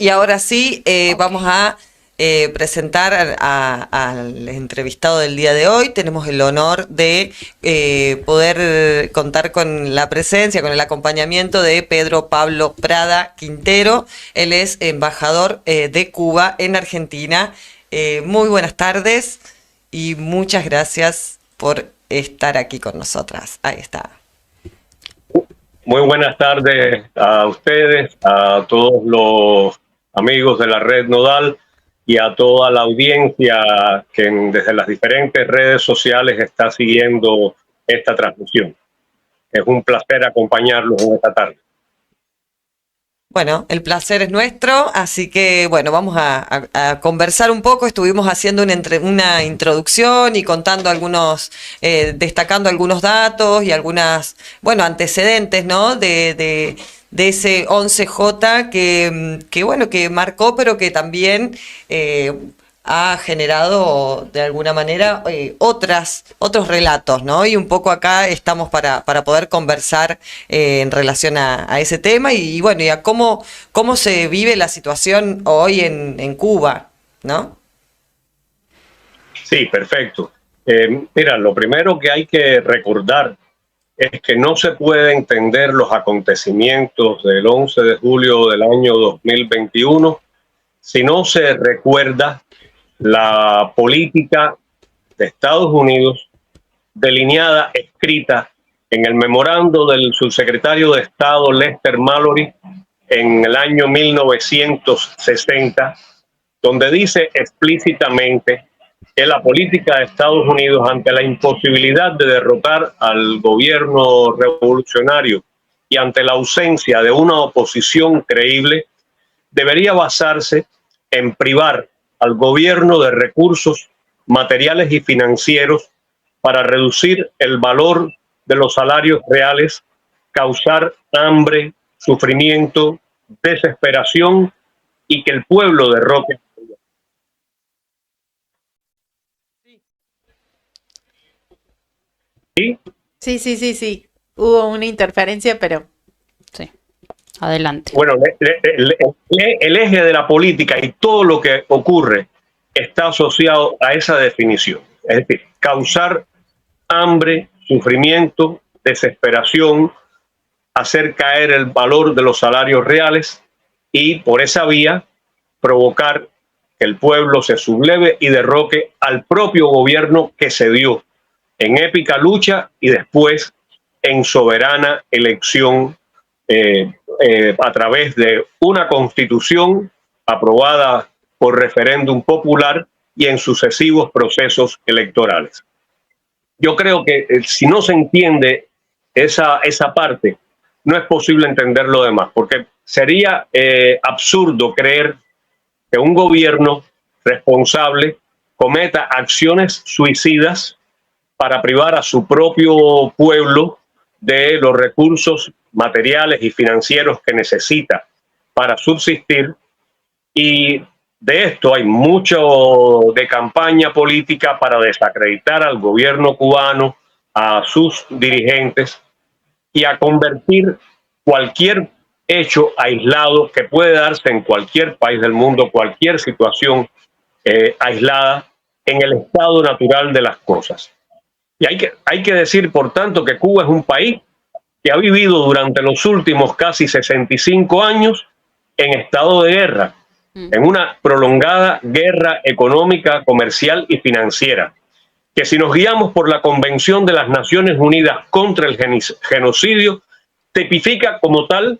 Y ahora sí, vamos a presentar al entrevistado del día de hoy. Tenemos el honor de poder contar con la presencia, con el acompañamiento de Pedro Pablo Prada Quintero. Él es embajador de Cuba en Argentina. Muy buenas tardes y muchas gracias por estar aquí con nosotras. Ahí está. Muy buenas tardes a ustedes, a todos los amigos de la red Nodal y a toda la audiencia que desde las diferentes redes sociales está siguiendo esta transmisión. Es un placer acompañarlos en esta tarde. Bueno, el placer es nuestro, así que bueno, vamos a conversar un poco. Estuvimos haciendo una introducción y contando destacando algunos datos y algunas, antecedentes, ¿no? De ese 11J que marcó, pero que también ha generado de alguna manera otros relatos, ¿no? Y un poco acá estamos para poder conversar en relación a ese tema y a cómo se vive la situación hoy en Cuba, ¿no? Sí, perfecto. Mira, lo primero que hay que recordar es que no se puede entender los acontecimientos del 11 de julio del año 2021 si no se recuerda la política de Estados Unidos delineada, escrita en el memorando del subsecretario de Estado Lester Mallory en el año 1960, donde dice explícitamente que la política de Estados Unidos ante la imposibilidad de derrotar al gobierno revolucionario y ante la ausencia de una oposición creíble debería basarse en privar al gobierno de recursos materiales y financieros para reducir el valor de los salarios reales, causar hambre, sufrimiento, desesperación y que el pueblo derroque. ¿Sí? Sí. Hubo una interferencia, pero sí. Adelante. Bueno, el eje de la política y todo lo que ocurre está asociado a esa definición. Es decir, causar hambre, sufrimiento, desesperación, hacer caer el valor de los salarios reales y por esa vía provocar que el pueblo se subleve y derroque al propio gobierno que se dio en épica lucha y después en soberana elección a través de una constitución aprobada por referéndum popular y en sucesivos procesos electorales. Yo creo que si no se entiende esa parte, no es posible entender lo demás, porque sería absurdo creer que un gobierno responsable cometa acciones suicidas para privar a su propio pueblo de los recursos materiales y financieros que necesita para subsistir. Y de esto hay mucho de campaña política para desacreditar al gobierno cubano, a sus dirigentes y a convertir cualquier hecho aislado que puede darse en cualquier país del mundo, cualquier situación aislada, en el estado natural de las cosas. Y hay que decir, por tanto, que Cuba es un país que ha vivido durante los últimos casi 65 años en estado de guerra, en una prolongada guerra económica, comercial y financiera, que si nos guiamos por la Convención de las Naciones Unidas contra el genocidio, tipifica como tal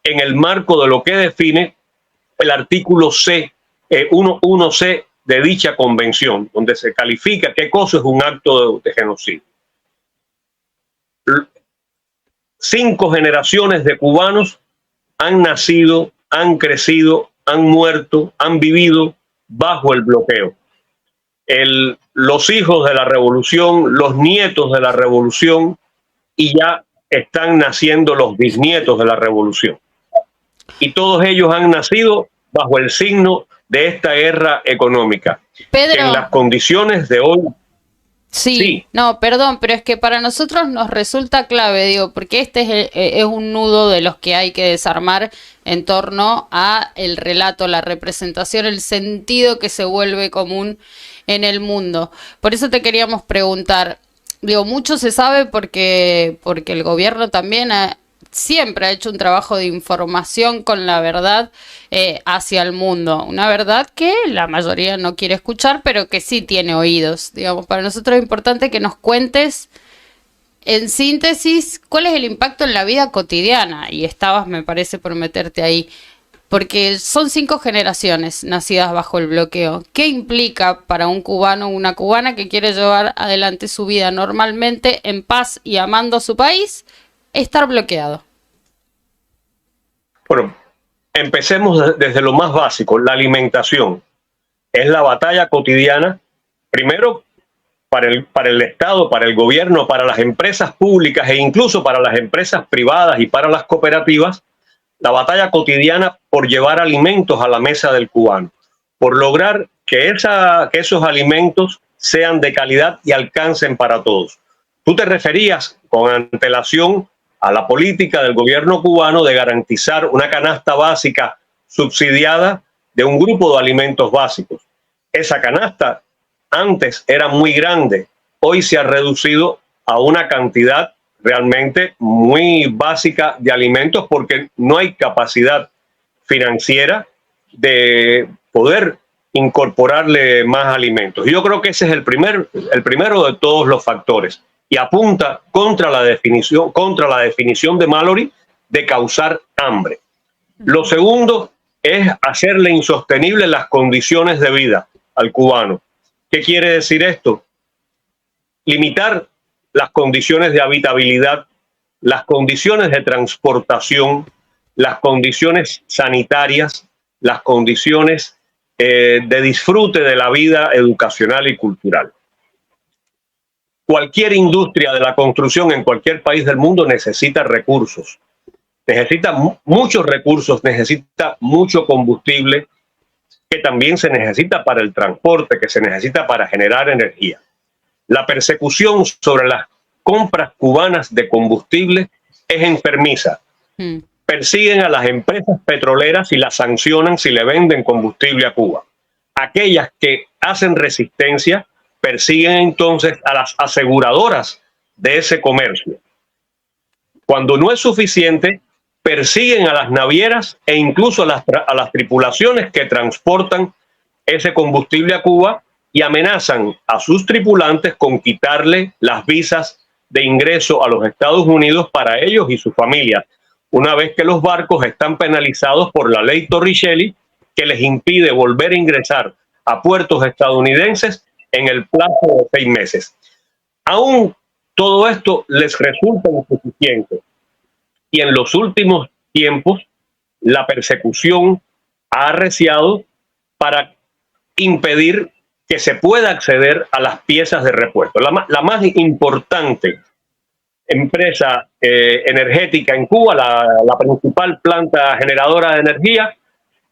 en el marco de lo que define el artículo 1C de dicha convención, donde se califica qué cosa es un acto de genocidio. 5 generaciones de cubanos han nacido, han crecido, han muerto, han vivido bajo el bloqueo. Los hijos de la revolución, los nietos de la revolución y ya están naciendo los bisnietos de la revolución. Y todos ellos han nacido bajo el signo de esta guerra económica. Pedro, en las condiciones de hoy. Sí, no, perdón, pero es que para nosotros nos resulta clave, digo, porque este es un nudo de los que hay que desarmar en torno a el relato, la representación, el sentido que se vuelve común en el mundo. Por eso te queríamos preguntar, digo, mucho se sabe porque el gobierno también siempre ha hecho un trabajo de información con la verdad hacia el mundo. Una verdad que la mayoría no quiere escuchar, pero que sí tiene oídos. Digamos, para nosotros es importante que nos cuentes, en síntesis, cuál es el impacto en la vida cotidiana. Y estabas, me parece, por meterte ahí. Porque son 5 generaciones nacidas bajo el bloqueo. ¿Qué implica para un cubano o una cubana que quiere llevar adelante su vida normalmente en paz y amando a su país, estar bloqueado? Bueno, empecemos desde lo más básico, la alimentación. Es la batalla cotidiana, primero para el Estado, para el gobierno, para las empresas públicas e incluso para las empresas privadas y para las cooperativas, la batalla cotidiana por llevar alimentos a la mesa del cubano, por lograr que esos alimentos sean de calidad y alcancen para todos. Tú te referías con antelación a la política del gobierno cubano de garantizar una canasta básica subsidiada de un grupo de alimentos básicos. Esa canasta antes era muy grande, hoy se ha reducido a una cantidad realmente muy básica de alimentos porque no hay capacidad financiera de poder incorporarle más alimentos. Yo creo que ese es el primero de todos los factores y apunta contra la definición de Mallory de causar hambre. Lo segundo es hacerle insostenible las condiciones de vida al cubano. ¿Qué quiere decir esto? Limitar las condiciones de habitabilidad, las condiciones de transportación, las condiciones sanitarias, las condiciones de disfrute de la vida educacional y cultural. Cualquier industria de la construcción en cualquier país del mundo necesita recursos, necesita muchos recursos, necesita mucho combustible, que también se necesita para el transporte, que se necesita para generar energía. La persecución sobre las compras cubanas de combustible es enfermiza. Persiguen a las empresas petroleras y las sancionan si le venden combustible a Cuba. Aquellas que hacen resistencia persiguen entonces a las aseguradoras de ese comercio. Cuando no es suficiente, persiguen a las navieras e incluso a las tripulaciones que transportan ese combustible a Cuba y amenazan a sus tripulantes con quitarle las visas de ingreso a los Estados Unidos para ellos y sus familias, una vez que los barcos están penalizados por la ley Torricelli, que les impide volver a ingresar a puertos estadounidenses en el plazo de 6 meses. Aún todo esto les resulta insuficiente. Y en los últimos tiempos, la persecución ha arreciado para impedir que se pueda acceder a las piezas de repuesto. La más importante empresa energética en Cuba, la principal planta generadora de energía,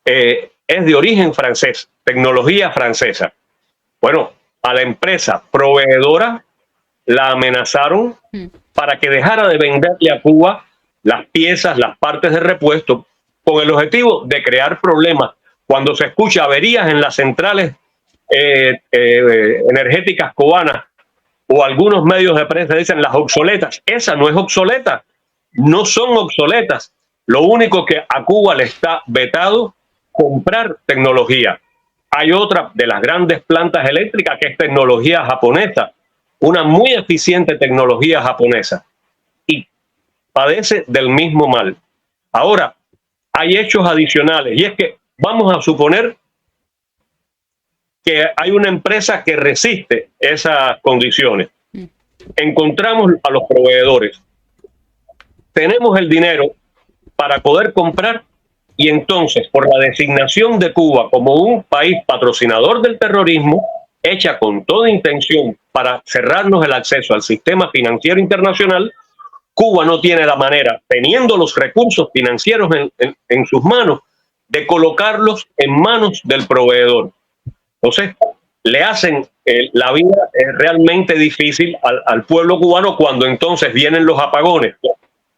es de origen francés, tecnología francesa. Bueno, a la empresa proveedora la amenazaron para que dejara de venderle a Cuba las piezas, las partes de repuesto, con el objetivo de crear problemas. Cuando se escucha averías en las centrales energéticas cubanas o algunos medios de prensa dicen las obsoletas, esa no es obsoleta, no son obsoletas. Lo único que a Cuba le está vetado comprar tecnología. Hay otra de las grandes plantas eléctricas que es tecnología japonesa, una muy eficiente tecnología japonesa, y padece del mismo mal. Ahora, hay hechos adicionales, y es que vamos a suponer que hay una empresa que resiste esas condiciones. Encontramos a los proveedores, tenemos el dinero para poder comprar, y entonces, por la designación de Cuba como un país patrocinador del terrorismo, hecha con toda intención para cerrarnos el acceso al sistema financiero internacional, Cuba no tiene la manera, teniendo los recursos financieros en sus manos, de colocarlos en manos del proveedor. Entonces, le hacen la vida es realmente difícil al pueblo cubano cuando entonces vienen los apagones.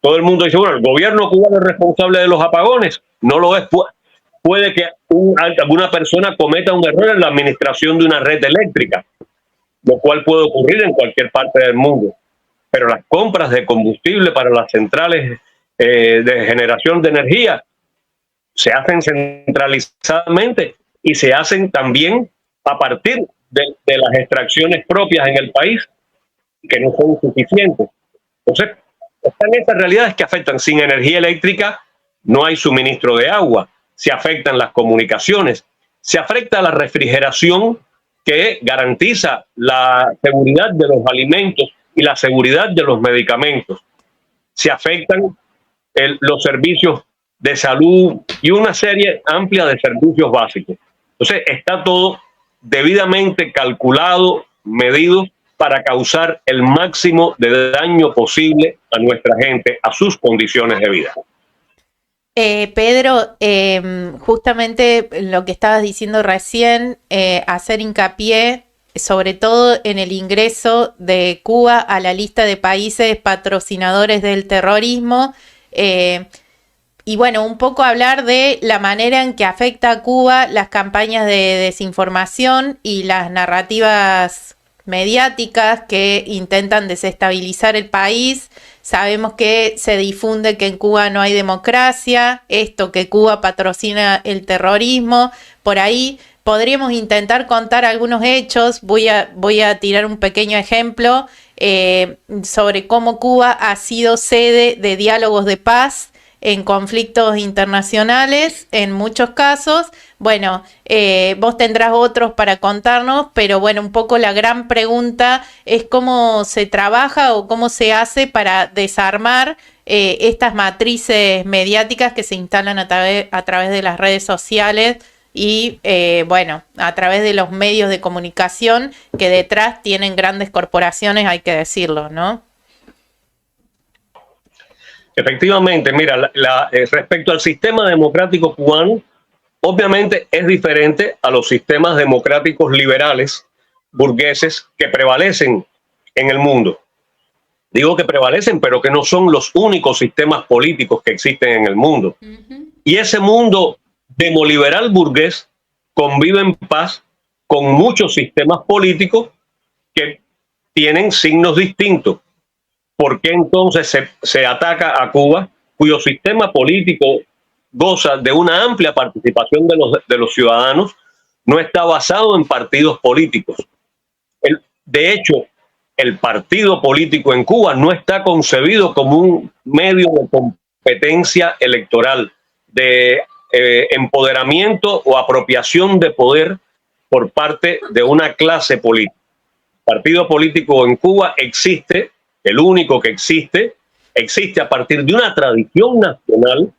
Todo el mundo dice, bueno, el gobierno cubano es responsable de los apagones. No lo es. Puede que alguna persona cometa un error en la administración de una red eléctrica, lo cual puede ocurrir en cualquier parte del mundo. Pero las compras de combustible para las centrales de generación de energía se hacen centralizadamente y se hacen también a partir de las extracciones propias en el país, que no son suficientes. Entonces, están estas realidades que afectan. Sin energía eléctrica no hay suministro de agua, se afectan las comunicaciones, se afecta la refrigeración que garantiza la seguridad de los alimentos y la seguridad de los medicamentos, se afectan los servicios de salud y una serie amplia de servicios básicos. Entonces, está todo debidamente calculado, medido, para causar el máximo de daño posible a nuestra gente, a sus condiciones de vida. Pedro, justamente lo que estabas diciendo recién, hacer hincapié sobre todo en el ingreso de Cuba a la lista de países patrocinadores del terrorismo, y bueno, un poco hablar de la manera en que afecta a Cuba las campañas de desinformación y las narrativas mediáticas que intentan desestabilizar el país. Sabemos que se difunde que en Cuba no hay democracia, esto que Cuba patrocina el terrorismo. Por ahí podríamos intentar contar algunos hechos. Voy a tirar un pequeño ejemplo sobre cómo Cuba ha sido sede de diálogos de paz en conflictos internacionales, en muchos casos. Bueno, vos tendrás otros para contarnos, pero bueno, un poco la gran pregunta es cómo se trabaja o cómo se hace para desarmar estas matrices mediáticas que se instalan a través de las redes sociales y, bueno, a través de los medios de comunicación que detrás tienen grandes corporaciones, hay que decirlo, ¿no? Efectivamente, mira, respecto al sistema democrático cubano, obviamente es diferente a los sistemas democráticos liberales, burgueses, que prevalecen en el mundo. Digo que prevalecen, pero que no son los únicos sistemas políticos que existen en el mundo. Y ese mundo demoliberal burgués convive en paz con muchos sistemas políticos que tienen signos distintos. ¿Por qué entonces se ataca a Cuba, cuyo sistema político goza de una amplia participación de los ciudadanos? No está basado en partidos políticos. De hecho, el partido político en Cuba no está concebido como un medio de competencia electoral, de empoderamiento o apropiación de poder por parte de una clase política. El partido político en Cuba existe. El único que existe a partir de una tradición nacional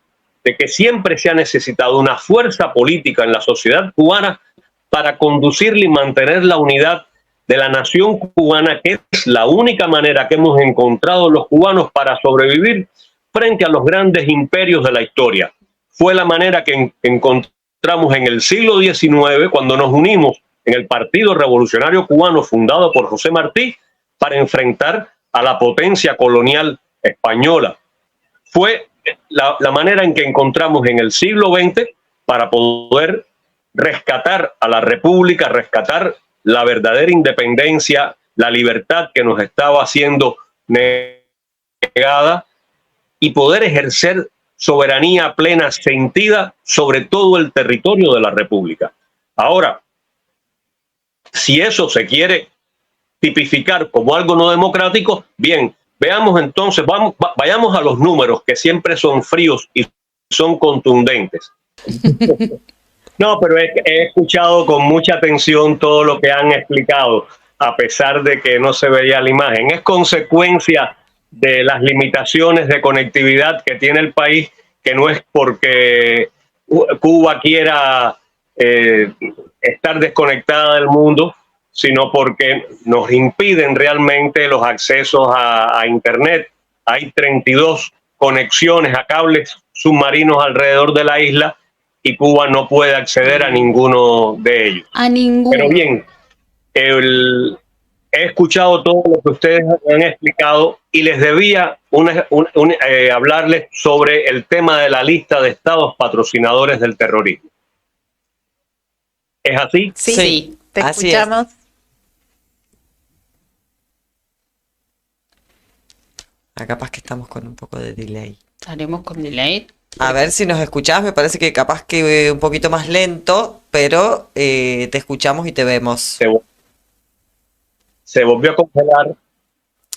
de que siempre se ha necesitado una fuerza política en la sociedad cubana para conducirla y mantener la unidad de la nación cubana, que es la única manera que hemos encontrado los cubanos para sobrevivir frente a los grandes imperios de la historia. Fue la manera que encontramos en el siglo XIX cuando nos unimos en el Partido Revolucionario Cubano fundado por José Martí para enfrentar a la potencia colonial española. Fue la manera en que encontramos en el siglo XX para poder rescatar a la República, rescatar la verdadera independencia, la libertad que nos estaba siendo negada y poder ejercer soberanía plena, sentida sobre todo el territorio de la República. Ahora, si eso se quiere tipificar como algo no democrático, bien, veamos entonces, vayamos a los números que siempre son fríos y son contundentes. No, pero he escuchado con mucha atención todo lo que han explicado, a pesar de que no se veía la imagen. Es consecuencia de las limitaciones de conectividad que tiene el país, que no es porque Cuba quiera estar desconectada del mundo, sino porque nos impiden realmente los accesos a Internet. Hay 32 conexiones a cables submarinos alrededor de la isla y Cuba no puede acceder a ninguno de ellos. A ninguno. Pero bien, He escuchado todo lo que ustedes han explicado y les debía hablarles sobre el tema de la lista de estados patrocinadores del terrorismo. ¿Es así? Sí, te así escuchamos. Capaz que estamos con un poco de delay. ¿Estaremos con delay? A ver si nos escuchás, me parece que capaz que un poquito más lento, pero te escuchamos y te vemos. Se volvió a congelar.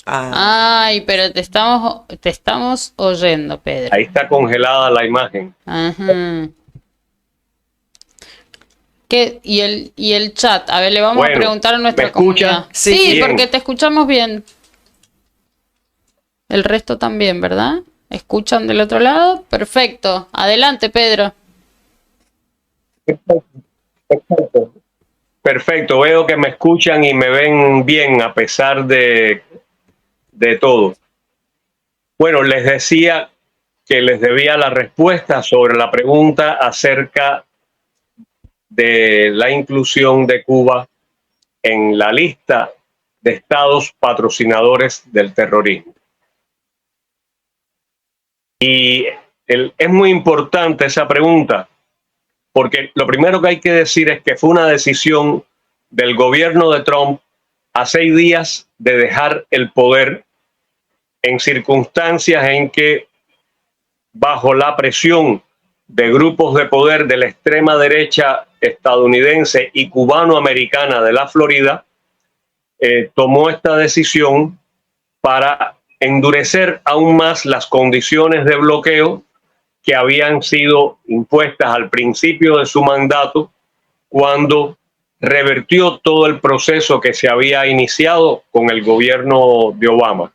Ay, pero te estamos oyendo, Pedro. Ahí está congelada la imagen. Ajá. Y el chat, a ver, le vamos a preguntar a nuestra ¿me escuchan? comunidad. Sí, bien. Porque te escuchamos bien. El resto también, ¿verdad? ¿Escuchan del otro lado? Perfecto. Adelante, Pedro. Perfecto. Veo que me escuchan y me ven bien a pesar de todo. Bueno, les decía que les debía la respuesta sobre la pregunta acerca de la inclusión de Cuba en la lista de estados patrocinadores del terrorismo. Y es muy importante esa pregunta, porque lo primero que hay que decir es que fue una decisión del gobierno de Trump a 6 días de dejar el poder en circunstancias en que, bajo la presión de grupos de poder de la extrema derecha estadounidense y cubano-americana de la Florida, tomó esta decisión para endurecer aún más las condiciones de bloqueo que habían sido impuestas al principio de su mandato, cuando revertió todo el proceso que se había iniciado con el gobierno de Obama.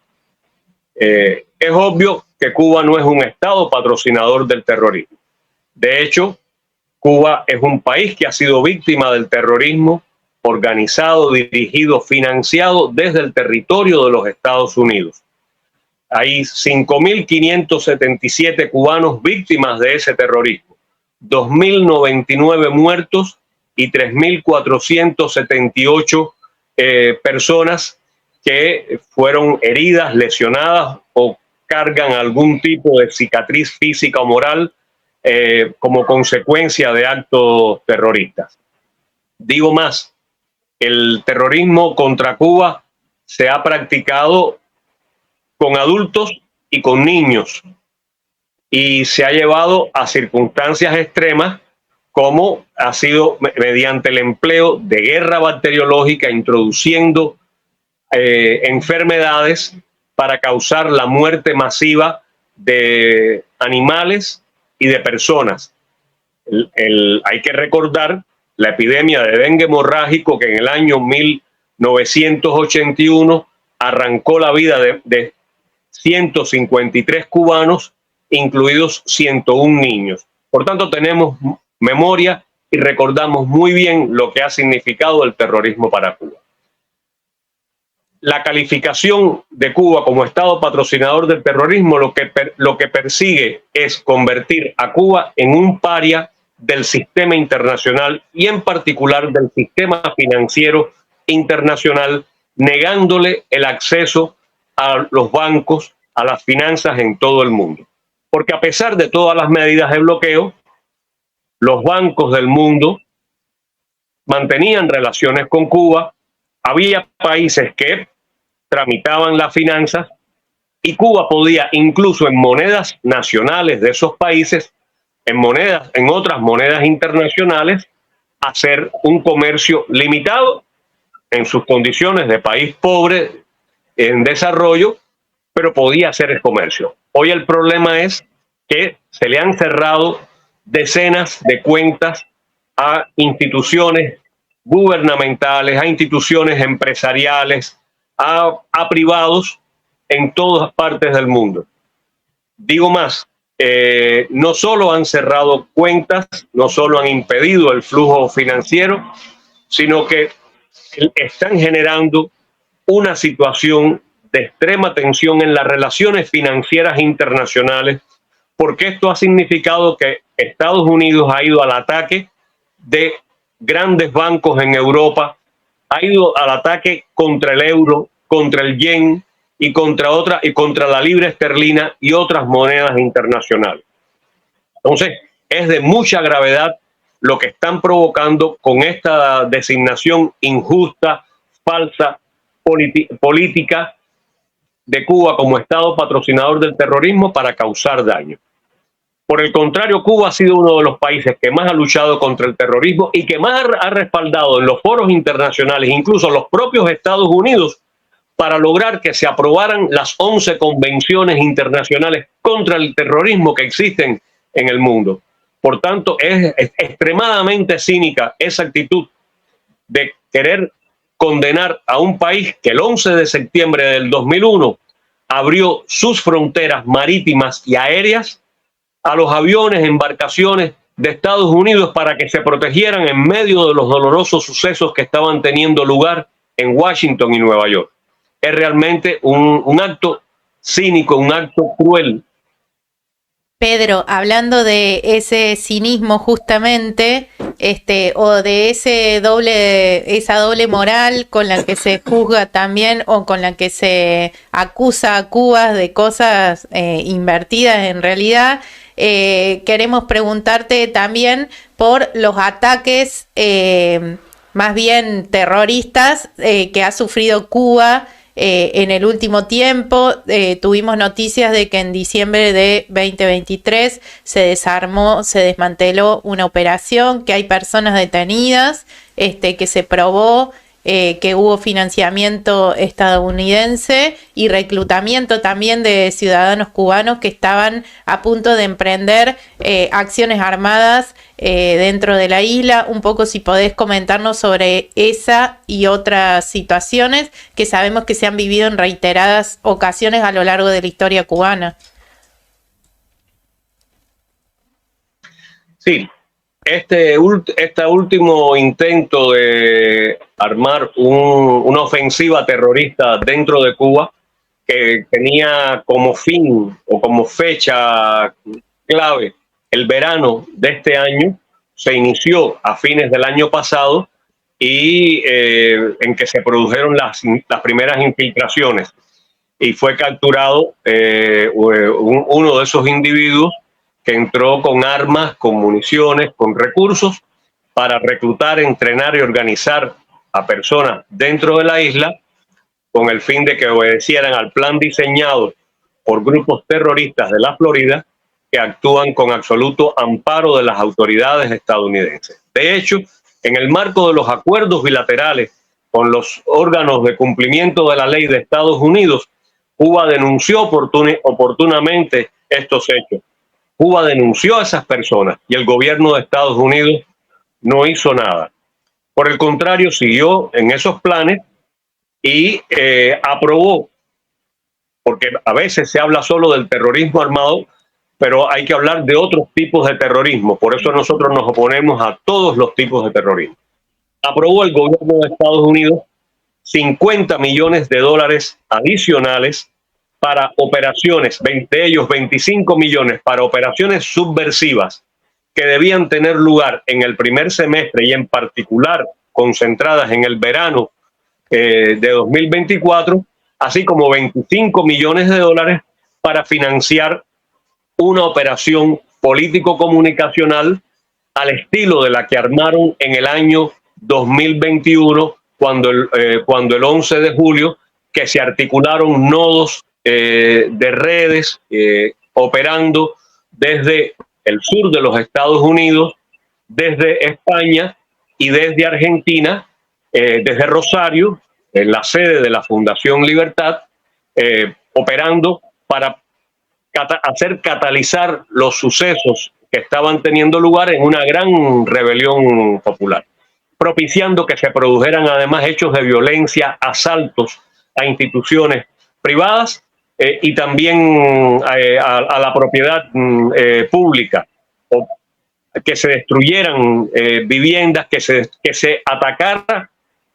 Es obvio que Cuba no es un estado patrocinador del terrorismo. De hecho, Cuba es un país que ha sido víctima del terrorismo organizado, dirigido, financiado desde el territorio de los Estados Unidos. Hay 5.577 cubanos víctimas de ese terrorismo, 2.099 muertos y 3.478 personas que fueron heridas, lesionadas o cargan algún tipo de cicatriz física o moral como consecuencia de actos terroristas. Digo más, el terrorismo contra Cuba se ha practicado con adultos y con niños y se ha llevado a circunstancias extremas, como ha sido mediante el empleo de guerra bacteriológica, introduciendo enfermedades para causar la muerte masiva de animales y de personas. Hay que recordar la epidemia de dengue hemorrágico que en el año 1981 arrancó la vida de 153 cubanos, incluidos 101 niños. Por tanto, tenemos memoria y recordamos muy bien lo que ha significado el terrorismo para Cuba. La calificación de Cuba como estado patrocinador del terrorismo lo que persigue es convertir a Cuba en un paria del sistema internacional y en particular del sistema financiero internacional, negándole el acceso a los bancos, a las finanzas en todo el mundo. Porque a pesar de todas las medidas de bloqueo, los bancos del mundo mantenían relaciones con Cuba. Había países que tramitaban las finanzas y Cuba podía, incluso en monedas nacionales de esos países, en otras monedas internacionales, hacer un comercio limitado en sus condiciones de país pobre en desarrollo, pero podía hacer el comercio. Hoy el problema es que se le han cerrado decenas de cuentas a instituciones gubernamentales, a instituciones empresariales, a privados en todas partes del mundo. Digo más, no solo han cerrado cuentas, no solo han impedido el flujo financiero, sino que están generando una situación de extrema tensión en las relaciones financieras internacionales, porque esto ha significado que Estados Unidos ha ido al ataque de grandes bancos en Europa, ha ido al ataque contra el euro, contra el yen y contra la libra esterlina y otras monedas internacionales. Entonces, es de mucha gravedad lo que están provocando con esta designación injusta, falsa, política de Cuba como Estado patrocinador del terrorismo para causar daño. Por el contrario, Cuba ha sido uno de los países que más ha luchado contra el terrorismo y que más ha respaldado en los foros internacionales, incluso los propios Estados Unidos, para lograr que se aprobaran las 11 convenciones internacionales contra el terrorismo que existen en el mundo. Por tanto, es extremadamente cínica esa actitud de querer condenar a un país que el 11 de septiembre del 2001 abrió sus fronteras marítimas y aéreas a los aviones, embarcaciones de Estados Unidos para que se protegieran en medio de los dolorosos sucesos que estaban teniendo lugar en Washington y Nueva York. Es realmente un acto cínico, un acto cruel. Pedro, hablando de ese cinismo justamente, o de esa doble moral con la que se juzga también o con la que se acusa a Cuba de cosas invertidas en realidad, queremos preguntarte también por los ataques más bien terroristas que ha sufrido Cuba en el último tiempo. Tuvimos noticias de que en diciembre de 2023 se desmanteló una operación, que hay personas detenidas, que se probó que hubo financiamiento estadounidense y reclutamiento también de ciudadanos cubanos que estaban a punto de emprender acciones armadas dentro de la isla. Un poco si podés comentarnos sobre esa y otras situaciones que sabemos que se han vivido en reiteradas ocasiones a lo largo de la historia cubana. Sí. Este último intento de armar una ofensiva terrorista dentro de Cuba, que tenía como fin o como fecha clave el verano de este año, se inició a fines del año pasado y en que se produjeron las primeras infiltraciones y fue capturado uno de esos individuos que entró con armas, con municiones, con recursos para reclutar, entrenar y organizar a personas dentro de la isla con el fin de que obedecieran al plan diseñado por grupos terroristas de la Florida que actúan con absoluto amparo de las autoridades estadounidenses. De hecho, en el marco de los acuerdos bilaterales con los órganos de cumplimiento de la ley de Estados Unidos, Cuba denunció oportunamente estos hechos. Cuba denunció a esas personas y el gobierno de Estados Unidos no hizo nada. Por el contrario, siguió en esos planes y aprobó, porque a veces se habla solo del terrorismo armado, pero hay que hablar de otros tipos de terrorismo. Por eso nosotros nos oponemos a todos los tipos de terrorismo. Aprobó el gobierno de Estados Unidos $50 millones adicionales para operaciones, de ellos 25 millones para operaciones subversivas que debían tener lugar en el primer semestre y en particular concentradas en el verano de 2024, así como 25 millones de dólares para financiar una operación político-comunicacional al estilo de la que armaron en el año 2021, cuando el 11 de julio, que se articularon nodos de redes operando desde el sur de los Estados Unidos, desde España y desde Argentina, desde Rosario, en la sede de la Fundación Libertad, operando para hacer catalizar los sucesos que estaban teniendo lugar en una gran rebelión popular, propiciando que se produjeran además hechos de violencia, asaltos a instituciones privadas y también a la propiedad pública, o que se destruyeran viviendas, que se atacara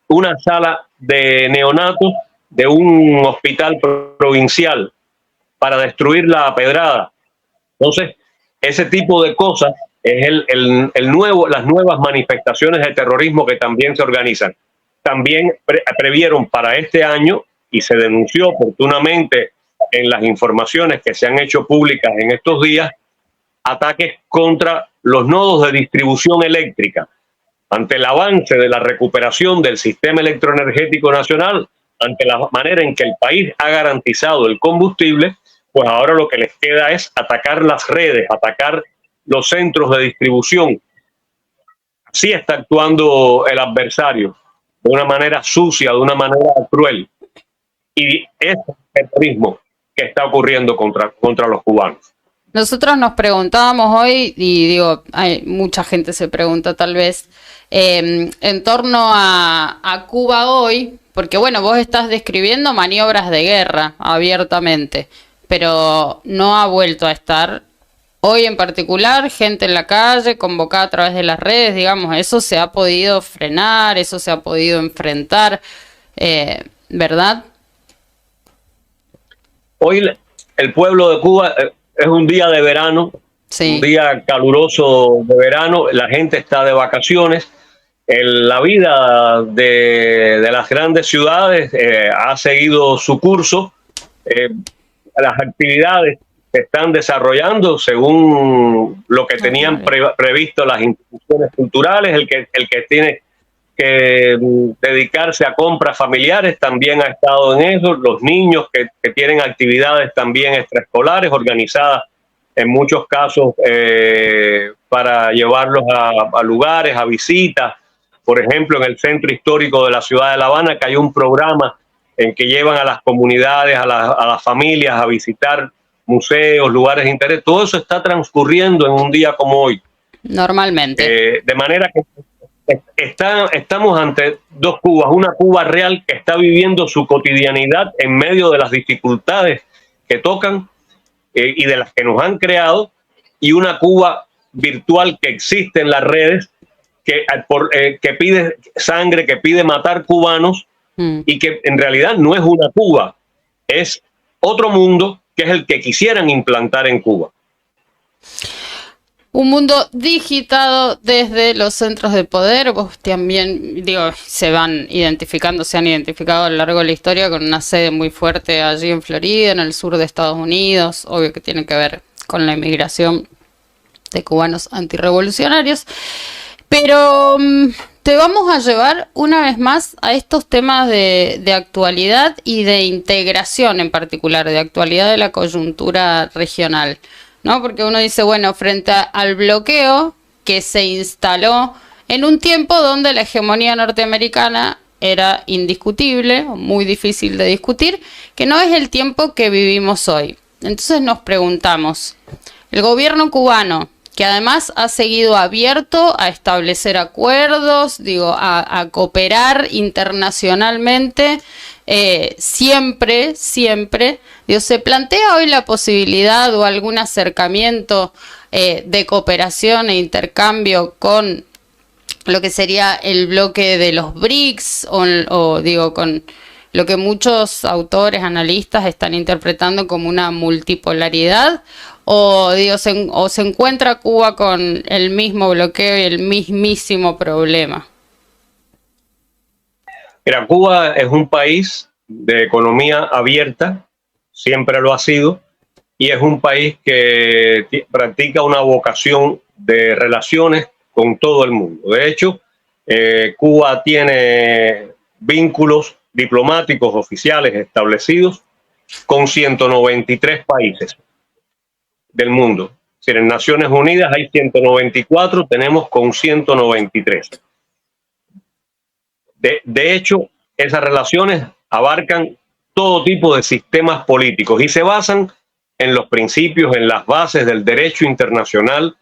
una sala de neonatos de un hospital provincial para destruirla a pedrada. Entonces, ese tipo de cosas es las nuevas manifestaciones de terrorismo que también se organizan. también previeron para este año, y se denunció oportunamente en las informaciones que se han hecho públicas en estos días, ataques contra los nodos de distribución eléctrica. Ante el avance de la recuperación del sistema electroenergético nacional, ante la manera en que el país ha garantizado el combustible, pues ahora lo que les queda es atacar las redes, atacar los centros de distribución. Así está actuando el adversario, de una manera sucia, de una manera cruel. Y es el terrorismo que está ocurriendo contra los cubanos. Nosotros nos preguntábamos hoy, y digo, hay mucha gente se pregunta tal vez, en torno a Cuba hoy, porque bueno, vos estás describiendo maniobras de guerra abiertamente, pero no ha vuelto a estar. Hoy en particular, gente en la calle, convocada a través de las redes, digamos, eso se ha podido frenar, eso se ha podido enfrentar, ¿verdad? Hoy el pueblo de Cuba es un día de verano, Sí. Un día caluroso de verano, la gente está de vacaciones. La vida de las grandes ciudades ha seguido su curso. Las actividades se están desarrollando según lo que tenían previsto las instituciones culturales. El que tiene que dedicarse a compras familiares también ha estado en eso. Los niños que tienen actividades también extraescolares organizadas en muchos casos para llevarlos a lugares, a visitas. Por ejemplo, en el centro histórico de la ciudad de La Habana, que hay un programa en que llevan a las comunidades, a las familias a visitar museos, lugares de interés. Todo eso está transcurriendo en un día como hoy. Normalmente. De manera que estamos ante dos Cubas. Una Cuba real que está viviendo su cotidianidad en medio de las dificultades que tocan y de las que nos han creado, y una Cuba virtual que existe en las redes, que pide sangre, que pide matar cubanos, y que en realidad no es una Cuba, es otro mundo que es el que quisieran implantar en Cuba. Un mundo digitado desde los centros de poder. Vos también, digo, se han identificado a lo largo de la historia con una sede muy fuerte allí en Florida, en el sur de Estados Unidos, obvio que tiene que ver con la inmigración de cubanos antirrevolucionarios. Pero te vamos a llevar una vez más a estos temas de actualidad y de integración en particular, de actualidad de la coyuntura regional, ¿no? Porque uno dice, bueno, frente al bloqueo que se instaló en un tiempo donde la hegemonía norteamericana era indiscutible, muy difícil de discutir, que no es el tiempo que vivimos hoy. Entonces nos preguntamos, el gobierno cubano, que además ha seguido abierto a establecer acuerdos, a cooperar internacionalmente, siempre, ¿se plantea hoy la posibilidad o algún acercamiento de cooperación e intercambio con lo que sería el bloque de los BRICS o con lo que muchos autores, analistas están interpretando como una multipolaridad? ¿O se encuentra Cuba con el mismo bloqueo y el mismísimo problema? Mira, Cuba es un país de economía abierta, siempre lo ha sido, y es un país que practica una vocación de relaciones con todo el mundo. De hecho, Cuba tiene vínculos diplomáticos oficiales establecidos con 193 países del mundo. Es decir, en Naciones Unidas hay 194, tenemos con 193. De hecho, esas relaciones abarcan todo tipo de sistemas políticos y se basan en los principios, en las bases del derecho internacional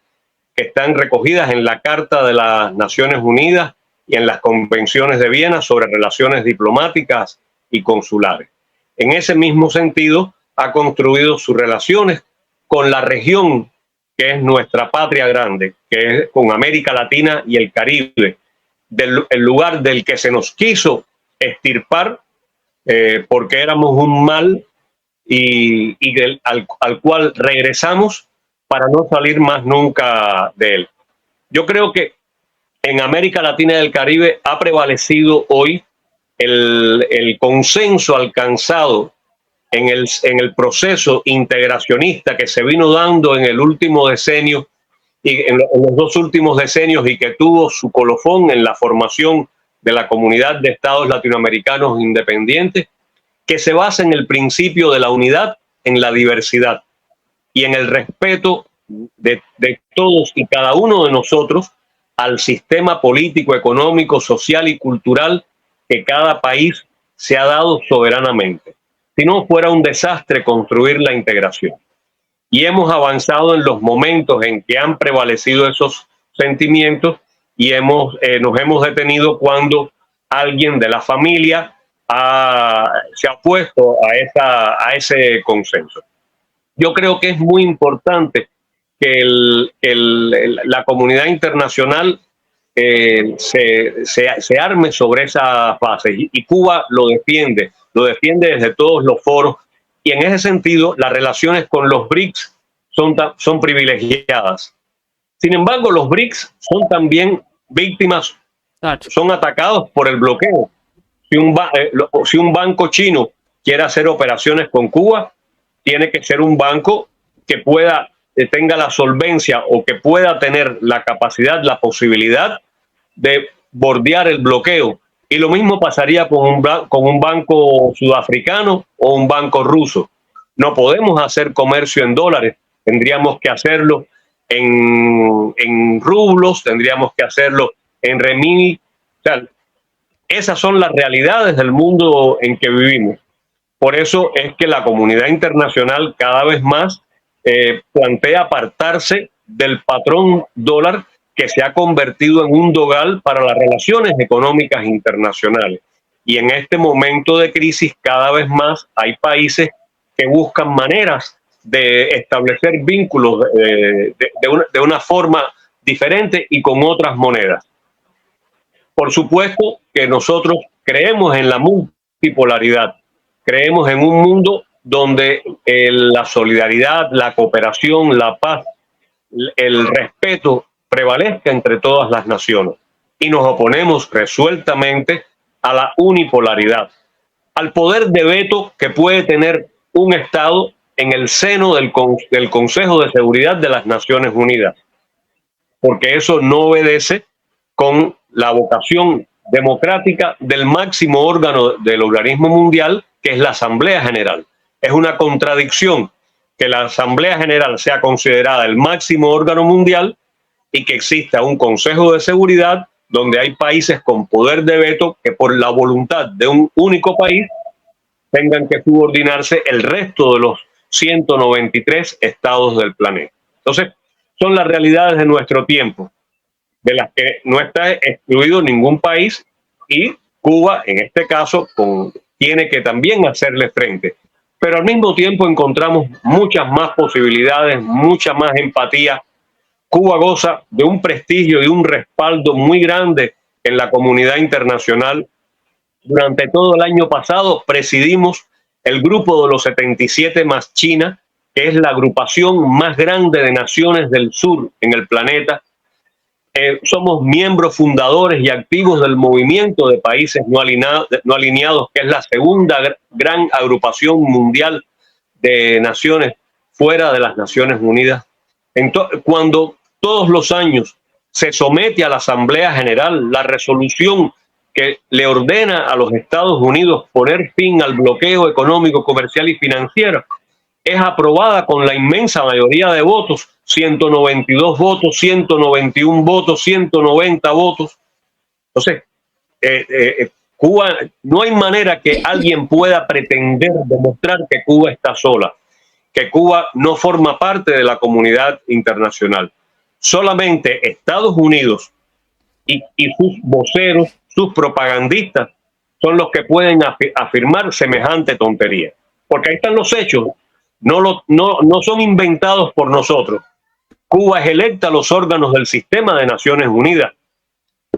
que están recogidas en la Carta de las Naciones Unidas y en las convenciones de Viena sobre relaciones diplomáticas y consulares. En ese mismo sentido, ha construido sus relaciones con la región que es nuestra patria grande, que es con América Latina y el Caribe, el lugar del que se nos quiso extirpar porque éramos un mal y al cual regresamos para no salir más nunca de él. Yo creo que en América Latina y el Caribe ha prevalecido hoy el consenso alcanzado en el proceso integracionista que se vino dando en el último decenio y en los dos últimos decenios, y que tuvo su colofón en la formación de la Comunidad de Estados Latinoamericanos Independientes, que se basa en el principio de la unidad en la diversidad y en el respeto de todos y cada uno de nosotros al sistema político, económico, social y cultural que cada país se ha dado soberanamente. Si no, fuera un desastre construir la integración. Y hemos avanzado en los momentos en que han prevalecido esos sentimientos y nos hemos detenido cuando alguien de la familia se ha opuesto a ese consenso. Yo creo que es muy importante que la comunidad internacional se arme sobre esa fase, y Cuba lo defiende desde todos los foros, y en ese sentido las relaciones con los BRICS son privilegiadas. Sin embargo, los BRICS son también víctimas, son atacados por el bloqueo. Si un banco chino quiere hacer operaciones con Cuba, tiene que ser un banco que tenga la solvencia o que pueda tener la capacidad, la posibilidad de bordear el bloqueo. Y lo mismo pasaría con un banco sudafricano o un banco ruso. No podemos hacer comercio en dólares, tendríamos que hacerlo en rublos, tendríamos que hacerlo en remini. O sea, esas son las realidades del mundo en que vivimos. Por eso es que la comunidad internacional cada vez más plantea apartarse del patrón dólar, que se ha convertido en un dogal para las relaciones económicas internacionales. Y en este momento de crisis, cada vez más hay países que buscan maneras de establecer vínculos de una forma diferente y con otras monedas. Por supuesto que nosotros creemos en la multipolaridad, creemos en un mundo donde la solidaridad, la cooperación, la paz, el respeto prevalezca entre todas las naciones, y nos oponemos resueltamente a la unipolaridad, al poder de veto que puede tener un Estado en el seno del Consejo de Seguridad de las Naciones Unidas, porque eso no obedece con la vocación democrática del máximo órgano del organismo mundial, que es la Asamblea General. Es una contradicción que la Asamblea General sea considerada el máximo órgano mundial y que exista un Consejo de Seguridad donde hay países con poder de veto que, por la voluntad de un único país, tengan que subordinarse el resto de los 193 estados del planeta. Entonces, son las realidades de nuestro tiempo, de las que no está excluido ningún país, y Cuba, en este caso, tiene que también hacerle frente. Pero al mismo tiempo encontramos muchas más posibilidades, mucha más empatía. Cuba goza de un prestigio y un respaldo muy grande en la comunidad internacional. Durante todo el año pasado presidimos el grupo de los 77 más China, que es la agrupación más grande de naciones del sur en el planeta. Somos miembros fundadores y activos del movimiento de países no alineados, que es la segunda gran agrupación mundial de naciones fuera de las Naciones Unidas. Entonces, cuando todos los años se somete a la Asamblea General la resolución que le ordena a los Estados Unidos poner fin al bloqueo económico, comercial y financiero, es aprobada con la inmensa mayoría de votos, 192 votos, 191 votos, 190 votos. Entonces, Cuba, no hay manera que alguien pueda pretender demostrar que Cuba está sola, que Cuba no forma parte de la comunidad internacional. Solamente Estados Unidos y sus voceros, sus propagandistas, son los que pueden afirmar semejante tontería. Porque ahí están los hechos, no son inventados por nosotros. Cuba es electa a los órganos del sistema de Naciones Unidas.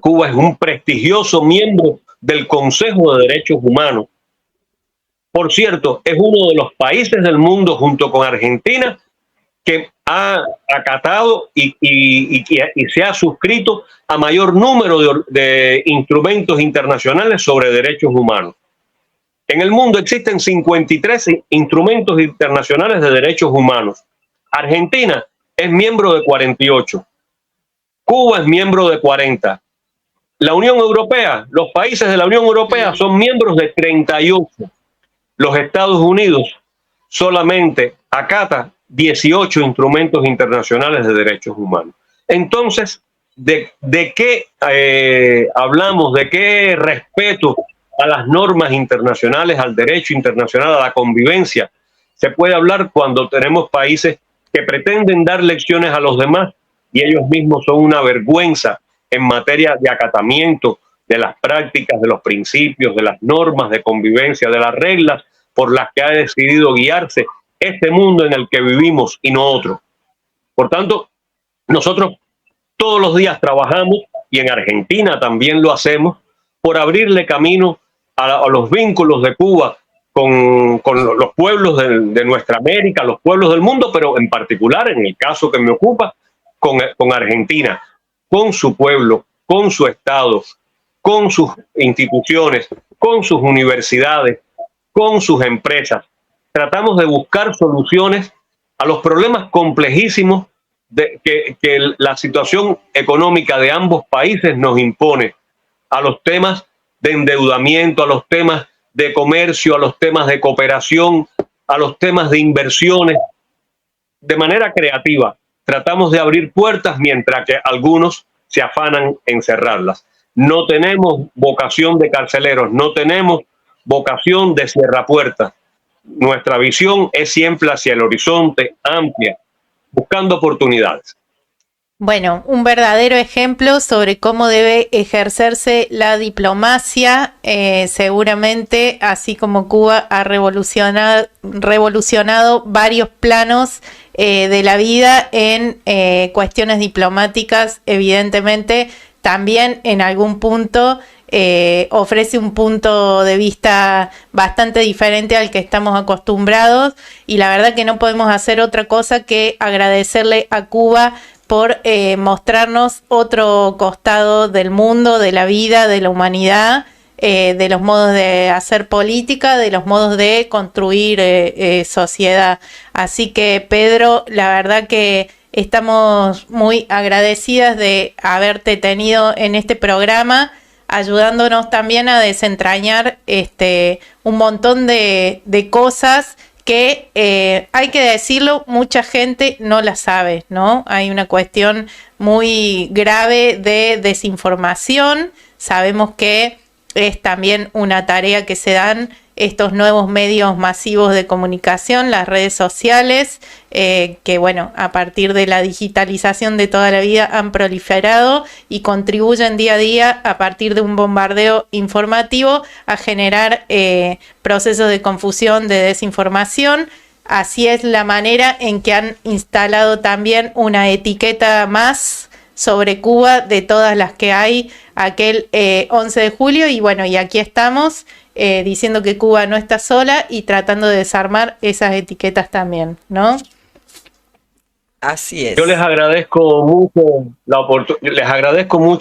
Cuba es un prestigioso miembro del Consejo de Derechos Humanos. Por cierto, es uno de los países del mundo, junto con Argentina, que ha acatado y se ha suscrito a mayor número de instrumentos internacionales sobre derechos humanos. En el mundo existen 53 instrumentos internacionales de derechos humanos. Argentina es miembro de 48. Cuba es miembro de 40. La Unión Europea, los países de la Unión Europea son miembros de 38. Los Estados Unidos solamente acata 18 instrumentos internacionales de derechos humanos. Entonces, ¿de qué hablamos? ¿De qué respeto a las normas internacionales, al derecho internacional, a la convivencia se puede hablar cuando tenemos países que pretenden dar lecciones a los demás y ellos mismos son una vergüenza en materia de acatamiento de las prácticas, de los principios, de las normas de convivencia, de las reglas por las que ha decidido guiarse este mundo en el que vivimos y no otro? Por tanto, nosotros todos los días trabajamos, y en Argentina también lo hacemos, por abrirle camino a los vínculos de Cuba con los pueblos de nuestra América, los pueblos del mundo, pero en particular, en el caso que me ocupa, con Argentina, con su pueblo, con su Estado, con sus instituciones, con sus universidades, con sus empresas. Tratamos de buscar soluciones a los problemas complejísimos que la situación económica de ambos países nos impone, a los temas de endeudamiento, a los temas de comercio, a los temas de cooperación, a los temas de inversiones. De manera creativa, tratamos de abrir puertas mientras que algunos se afanan en cerrarlas. No tenemos vocación de carceleros, no tenemos vocación de cierrapuertas. Nuestra visión es siempre hacia el horizonte, amplia, buscando oportunidades. Bueno, un verdadero ejemplo sobre cómo debe ejercerse la diplomacia, seguramente, así como Cuba ha revolucionado varios planos de la vida en cuestiones diplomáticas, evidentemente, también en algún punto ofrece un punto de vista bastante diferente al que estamos acostumbrados, y la verdad que no podemos hacer otra cosa que agradecerle a Cuba por mostrarnos otro costado del mundo, de la vida, de la humanidad, de los modos de hacer política, de los modos de construir sociedad. Así que, Pedro, la verdad que estamos muy agradecidas de haberte tenido en este programa, ayudándonos también a desentrañar un montón de cosas que hay que decirlo, mucha gente no la sabe, ¿no? Hay una cuestión muy grave de desinformación. Sabemos que es también una tarea que se dan estos nuevos medios masivos de comunicación, las redes sociales, que bueno, a partir de la digitalización de toda la vida han proliferado y contribuyen día a día, a partir de un bombardeo informativo, a generar procesos de confusión, de desinformación. Así es la manera en que han instalado también una etiqueta más sobre Cuba de todas las que hay aquel 11 de julio, y bueno, y aquí estamos diciendo que Cuba no está sola y tratando de desarmar esas etiquetas también, ¿no? Así es. Yo les agradezco mucho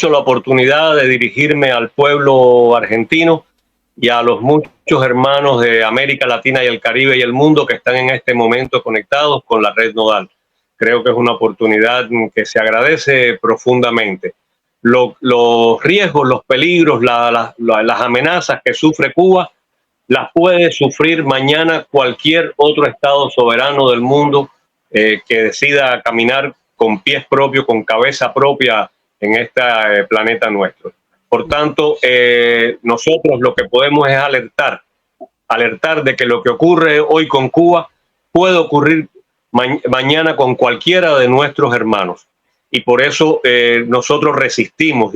la oportunidad de dirigirme al pueblo argentino y a los muchos hermanos de América Latina y el Caribe y el mundo que están en este momento conectados con la red nodal. Creo que es una oportunidad que se agradece profundamente. Los riesgos, los peligros, las amenazas que sufre Cuba, las puede sufrir mañana cualquier otro Estado soberano del mundo que decida caminar con pies propios, con cabeza propia en este planeta nuestro. Por tanto, nosotros lo que podemos es alertar de que lo que ocurre hoy con Cuba puede ocurrir mañana con cualquiera de nuestros hermanos. Y por eso nosotros resistimos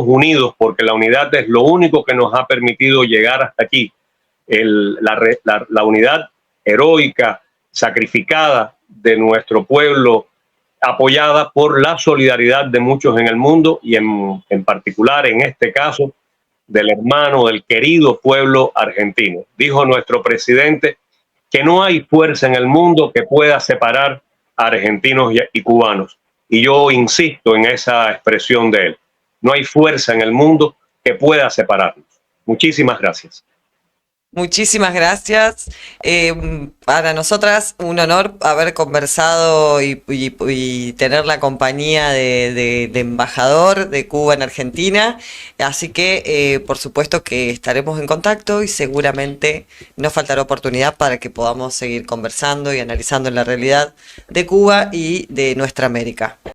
unidos, porque la unidad es lo único que nos ha permitido llegar hasta aquí. La unidad heroica, sacrificada de nuestro pueblo, apoyada por la solidaridad de muchos en el mundo y en particular, en este caso, del hermano, del querido pueblo argentino. Dijo nuestro presidente que no hay fuerza en el mundo que pueda separar argentinos y cubanos. Y yo insisto en esa expresión de él. No hay fuerza en el mundo que pueda separarnos. Muchísimas gracias. Muchísimas gracias. Para nosotras un honor haber conversado y tener la compañía de embajador de Cuba en Argentina. Así que por supuesto que estaremos en contacto y seguramente nos faltará oportunidad para que podamos seguir conversando y analizando la realidad de Cuba y de nuestra América.